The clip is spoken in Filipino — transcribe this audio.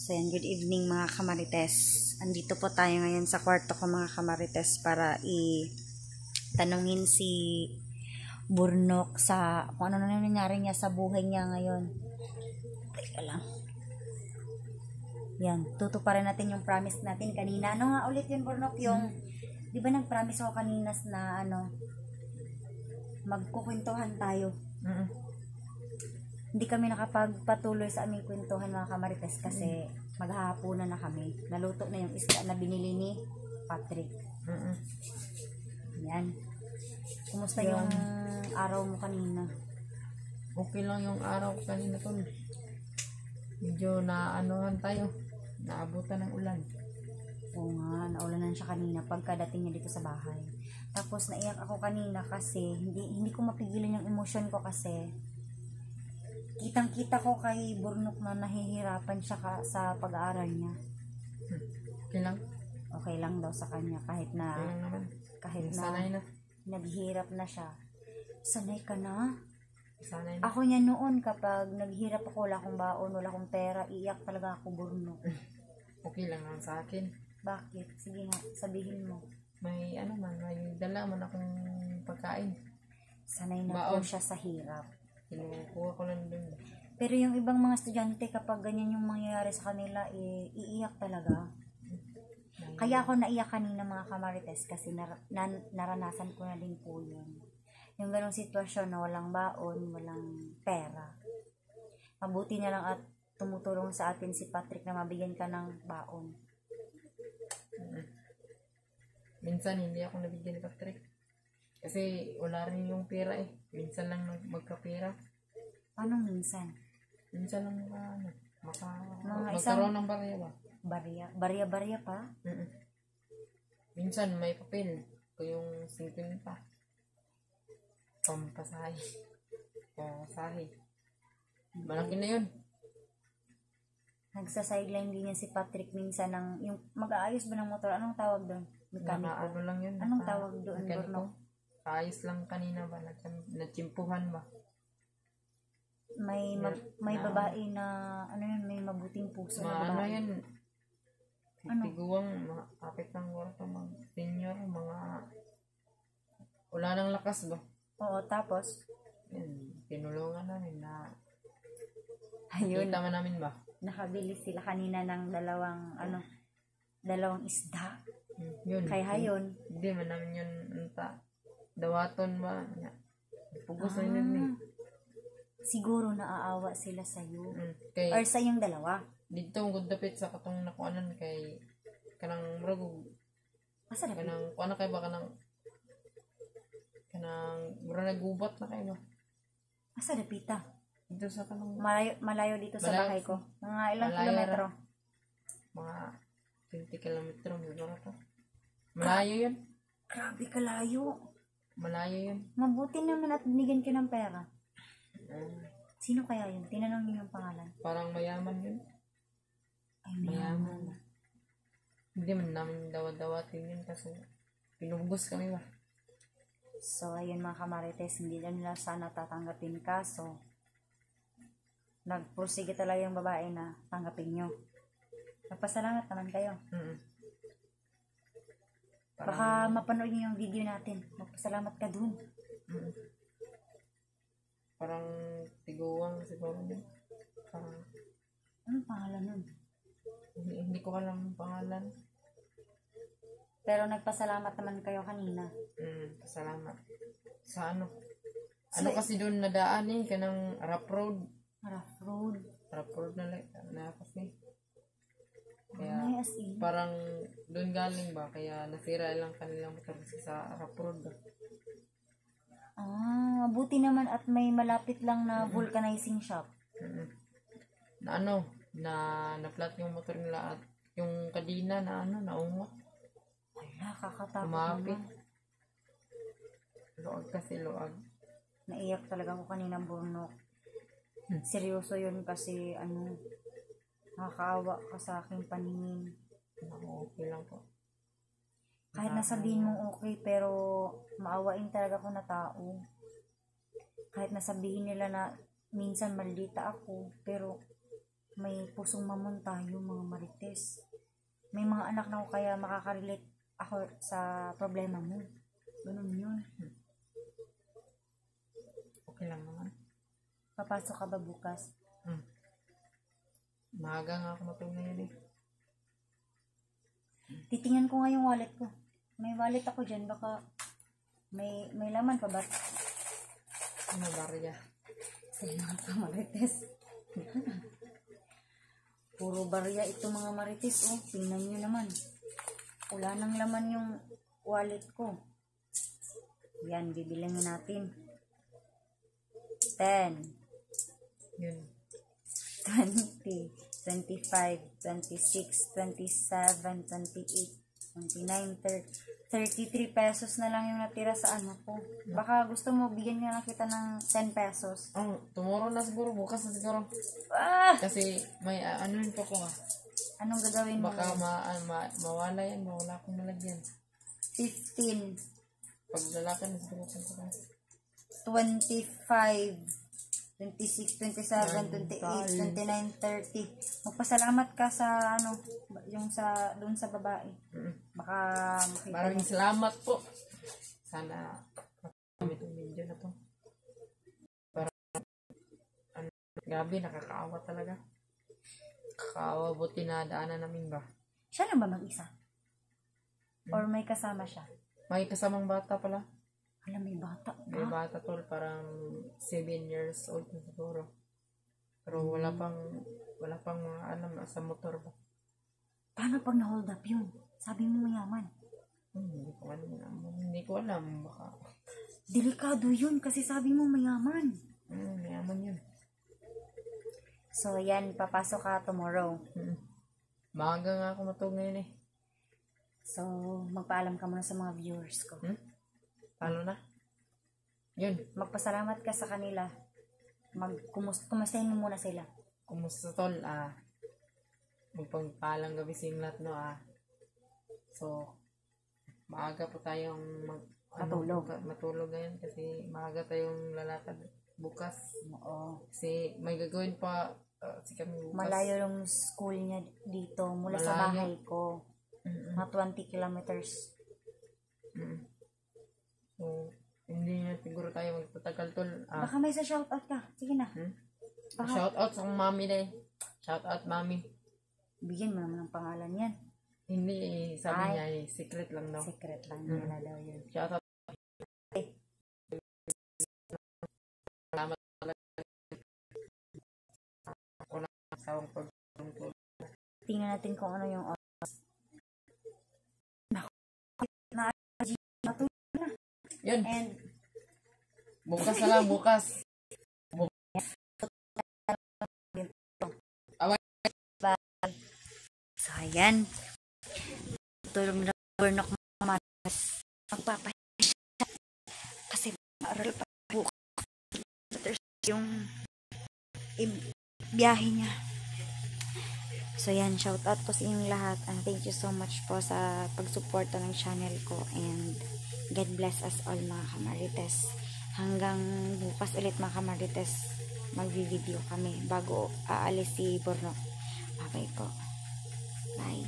So yan, good evening mga kamarites. Andito po tayo ngayon sa kwarto ko mga kamarites para tanungin si Burnok sa kung ano na nangyari niya sa buhay niya ngayon. Teka lang. Yan, tutuparin natin yung promise natin kanina. Ano nga ulit yun, Burnok? Yung, di ba nag-promise ako kanina na magkukwentuhan tayo? Hindi kami nakapagpatuloy sa aming kwentuhan mga kamarites kasi maghahaponan na kami. Naluto na yung isda na binili ni Patrick. Yan. Kumusta yung araw mo kanina? Okay lang yung araw kanina to. Medyo naanohan tayo. Naabutan ng ulan. Oo nga, naulanan siya kanina pagkadating niya dito sa bahay. Tapos naiyak ako kanina kasi hindi ko mapigilan yung emosyon ko kasi kitang-kita ko kay Burnok na nahihirapan siya sa pag-aaral niya. Okay lang. Okay lang daw sa kanya kahit na Okay lang naman. Sanay na. naghihirap na siya. Sanay ka na? Sanay na. Ako niya noon kapag naghihirap ako, wala akong baon, wala akong pera, iyak talaga ako, Burnok. Okay lang naman sa akin. Bakit? Sige nga, sabihin mo. May may dala man akong pagkain. Sanay na Baon. po siya sa hirap. Kinukuha ko lang dun. Pero yung ibang mga estudyante, kapag ganyan yung mangyayari sa kanila, iiyak talaga. Kaya ako naiyak kanina mga kamarites kasi naranasan ko na din po yun. Yung ganong sitwasyon na walang baon, walang pera. Mabuti na lang at tumutulong sa atin si Patrick na mabigyan ka ng baon. Minsan hindi ako nabigyan ni Patrick. Kasi wala rin yung pera eh. Minsan lang magkapera. Paano minsan? Minsan lang Mga magkaroon ng barya ba? Barya pa? Minsan may papel ko yung 50 pa. Pampasahe. Pampasahe. Malaki na yun. Nagsa-sideline din yan si Patrick minsan ng yung mag-aayos ba ng motor? Anong tawag doon? Mekaniko. Ano lang yun. Anong tawag doon, Mekaniko. Burnok? Ayos lang kanina ba? Natsimpuhan ba? May babae na may mabuting puso na Ano babae. yan? Ano? Tiguang, mga kapit ng warto, mga senior, mga wala nang lakas ba? Oo, tapos Yan, tinulungan namin na ayun, kita man namin ba? nakabili sila kanina ng dalawang isda. Yun. Kaya hayon, Hindi man namin yun dawaton ba? Pugos na yun eh. siguro naaawa sila sa iyo. Kay Or sa yung dalawa. dito ang good dapit sa katong nakuanan kay kanang murag Asa na? kanang kuana kay ba kanang murag nagubat na kay ba Asa na pita? dito sa kanang Malayo dito sa Malayo. bahay ko. Mga ilang Malayo kilometro? mga 20 kilometro mo to. Malayo yun. Grabe kalayo. Malayo yun. Mabuti naman at binigyan ka ng pera. Sino kaya yun? Tinanong niyo yung pangalan. Parang mayaman yun. Ay, mayaman. Hindi man namin dawatin yun kasi pinubos kami ba. So, ayun mga kamarites, hindi na nila sana tatanggapin ka. So, nagpursige talaga yung babae na tanggapin nyo. Nagpasalamat naman kayo. Baka mapanood nyo yung video natin. Magpasalamat ka dun. Parang tiguang siguro yun. Parang Anong pangalan nun? hindi ko alam ang pangalan. Pero nagpasalamat naman kayo kanina. Salamat. Sa ano kasi doon nadaan eh, kanang rough road. Rough road. Rough road na kasi. Kaya Ay, as in. parang doon galing ba, kaya nasira lang kanilang motor kasi sa rough road ba. Mabuti naman at may malapit lang na vulcanizing shop. Na-flat yung motor nila at yung kadina naungot. Wala, kakatakot Kumapit. naman. Luag kasi luag. Naiyak talaga ako kanina, Burnok. Seryoso yun kasi nakakaawa ka sa aking paningin. Okay lang po. Kahit nasabihin mong okay, pero maawain talaga ako na tao. Kahit nasabihin nila na minsan maldita ako, pero may pusong mamon tayo mga marites. May mga anak na ako kaya makaka-relate ako sa problema mo. Ganun yun. Okay lang naman. Papasok ka ba bukas? Maaga nga ako matulog ngayon eh. Titingnan ko nga yung wallet ko. May wallet ako dyan. Baka may laman pa ba? Ano barya? Sa mga kamarites. Puro barya ito mga marites. Oh, tingnan nyo naman. Wala nang laman yung wallet ko. Yan, bibilangin natin. 10, Yun. 20, 25, 26, 27, 28, 29, 33 pesos na lang yung natira sa ano ko. Baka gusto mo, bigyan nga lang kita ng 10 pesos. Oh, tomorrow na siguro, bukas na siguro. Ah! Kasi may ano yun po ko ah. Anong gagawin mo? Baka mawala yan, mawala akong malagyan. 15, Pag lalakan na siguro ko pa. 25, 26, 27, 28, 29, 30. Magpasalamat ka sa ano, yung sa doon sa babae. Baka makita Maraming mo. salamat po. Sana makamit yung video na to. Para ano, grabe, nakakaawa talaga. Kakaawa, buti na daanan namin ba? Siya lang ba mag-isa? Or may kasama siya? May kasamang bata pala. Alam, may bata May ba? bata tol, parang 7 years old na siguro. Pero wala pang mga alam sa motor ba. Paano pag na-hold up yun? Sabi mo mayaman. Hindi ko alam. Baka, Delikado yun kasi sabi mo mayaman. mayaman yun. So, yan, papasok ka tomorrow. Maaga nga ako matulog ngayon eh. So, magpaalam ka muna sa mga viewers ko. Paano na? Yun. Magpasalamat ka sa kanila. Kumustahin mo muna sila. Kumusta tol? Magpagpalang gabi sa lahat no So, maaga po tayong matulog ngayon kasi maaga tayong lalakad bukas. Oo. Kasi may gagawin pa si kami bukas. Malayo yung school niya dito mula sa Malayo. bahay ko. Mga 20 kilometers. So, hindi na siguro tayo magtatagal tol. Baka may sa shoutout ka. Sige na. Baka Shout out sa mami na eh. Shout out mami. bigyan mo naman ng pangalan yan. Hindi sabi niya secret lang daw. Secret lang nila daw yun. Shout out. Salamat talaga. Ako na sawang pagtungkol. Tingnan natin kung ano yung oras. Yun. And Bukas na lang, bukas. so ayan. Tulog na burnok naman. Magpapahisya. Kasi maaral pa bukas. Yung biyahe niya. So yan, shout out po sa inyong lahat and thank you so much po sa pagsuporta ng channel ko and God bless us all mga kamarites. Hanggang bukas ulit mga kamarites, magvi-video kami bago aalis si Bornok. Bye-bye po. Bye.